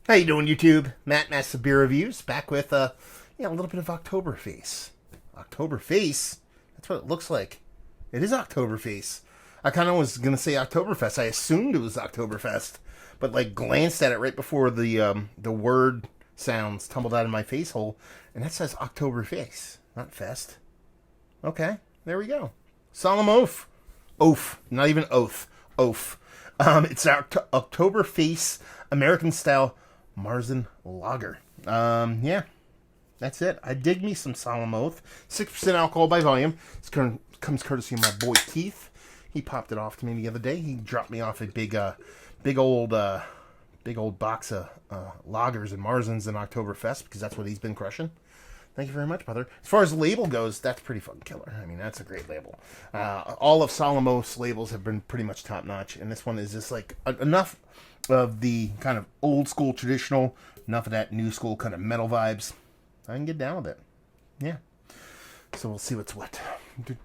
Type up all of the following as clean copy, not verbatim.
How you doing, YouTube? Massive Beer Reviews, back with a little bit of Oktoberface. Oktoberface? That's what it looks like. It is Oktoberface. I kind of was gonna say Oktoberfest. I assumed it was Oktoberfest, but glanced at it right before the word sounds tumbled out of my face hole, and that says Oktoberface, not fest. Okay, there we go. Solemn oath. Oath, not even oath. Oath. It's Oktoberface American style Märzen lager. That's it. I dig me some Solemn Oath. 6% alcohol by volume. This comes courtesy of my boy Keith. He popped it off to me the other day. He dropped me off a big old box of lagers and Märzens in Oktoberfest because that's what he's been crushing. Thank you very much, brother. As far as the label goes, that's pretty fucking killer. I mean, that's a great label. All of Solemn Oath's labels have been pretty much top notch, and this one is just enough of the kind of old school traditional, enough of that new school kind of metal vibes. I can get down with it. Yeah. So we'll see what's what. Put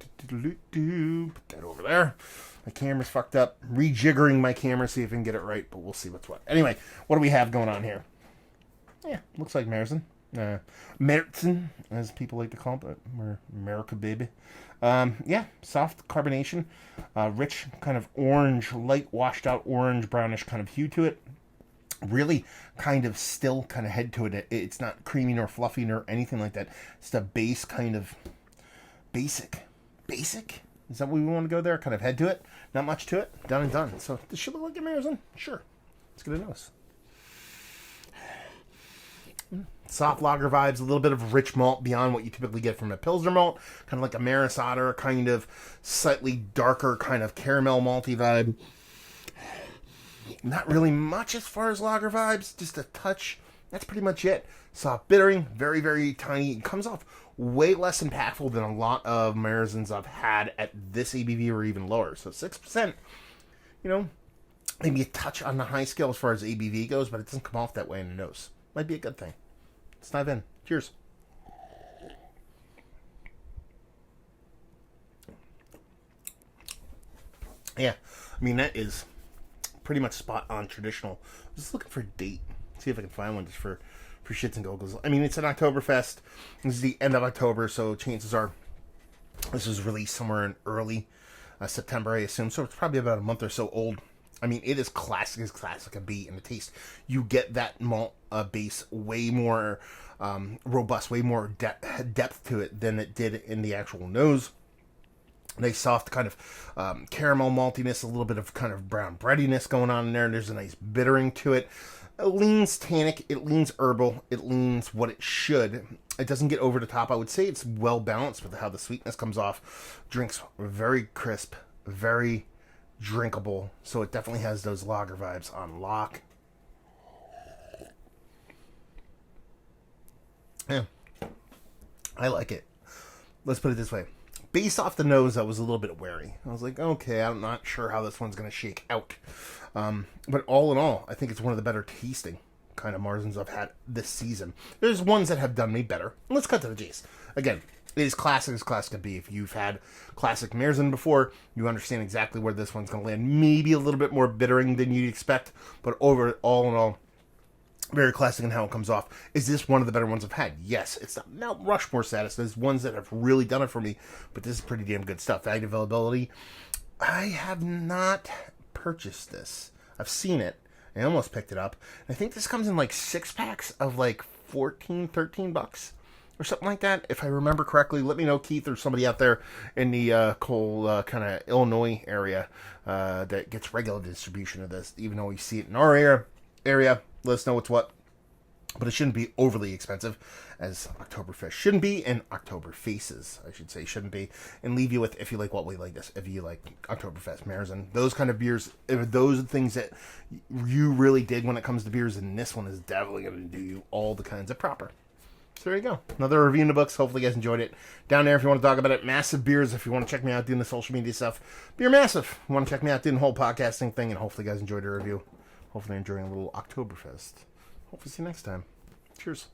that over there. My camera's fucked up. Rejiggering my camera, see if I can get it right, but we'll see what's what. Anyway, what do we have going on here? Yeah, looks like Märzen. Märzen, as people like to call it. We're America, baby. Soft carbonation. Rich kind of orange, light washed out orange, brownish kind of hue to it. Really kind of still kind of head to it. It's not creamy nor fluffy nor anything like that. It's a base kind of basic. Basic? Is that what we want to go there? Kind of head to it. Not much to it. Done and done. So this should look like a Märzen. Sure. Let's get a nose. Soft lager vibes, a little bit of rich malt beyond what you typically get from a Pilsner malt. Kind of like a Maris Otter, kind of slightly darker kind of caramel malty vibe. Not really much as far as lager vibes, just a touch. That's pretty much it. Soft bittering, very, very tiny. It comes off way less impactful than a lot of Märzens I've had at this ABV or even lower. So 6%, maybe a touch on the high scale as far as ABV goes, but it doesn't come off that way in the nose. Might be a good thing. Let's dive in. Cheers. Yeah, I mean, that is pretty much spot on traditional. I'm just looking for a date. See if I can find one just for shits and giggles. I mean, it's an Oktoberfest. This is the end of October, so chances are this was released somewhere in early September, I assume. So it's probably about a month or so old. I mean, it is classic as classic can be in the taste. You get that malt base way more robust, way more depth to it than it did in the actual nose. Nice soft kind of caramel maltiness, a little bit of kind of brown breadiness going on in there. There's a nice bittering to it. It leans tannic, it leans herbal, it leans what it should. It doesn't get over the top. I would say it's well balanced with how the sweetness comes off. Drinks very crisp, very drinkable, so it definitely has those lager vibes on lock. Yeah, I like it. Let's put it this way. Based off the nose, I was a little bit wary. I was like, okay, I'm not sure how this one's going to shake out. But all in all, I think it's one of the better tasting kind of Märzens I've had this season. There's ones that have done me better. Let's cut to the chase. Again, it is classic as classic can be. If you've had classic Märzen before, you understand exactly where this one's going to land. Maybe a little bit more bittering than you'd expect, but all in all, very classic in how it comes off. Is this one of the better ones I've had? Yes. It's not Mount Rushmore status. There's ones that have really done it for me, but this is pretty damn good stuff. Value availability. I have not purchased this. I've seen it. I almost picked it up. I think this comes in 6 packs of $14, $13 or something like that. If I remember correctly, let me know, Keith, or somebody out there in the Cole kind of Illinois area that gets regular distribution of this, even though we see it in our area. Let us know what's what. But it shouldn't be overly expensive, as Oktoberfest shouldn't be, and Oktoberfaces, I should say, shouldn't be. And leave you with, if you like what we like this, if you like Oktoberfest, Märzen, those kind of beers, if those are things that you really dig when it comes to beers, and this one is definitely going to do you all the kinds of proper. So there you go. Another review in the books. Hopefully you guys enjoyed it. Down there if you want to talk about it. Massive Beers if you want to check me out doing the social media stuff. Beer Massive. You want to check me out doing the whole podcasting thing, and hopefully you guys enjoyed the review. Hopefully enjoying a little Oktoberfest. Hopefully see you next time. Cheers.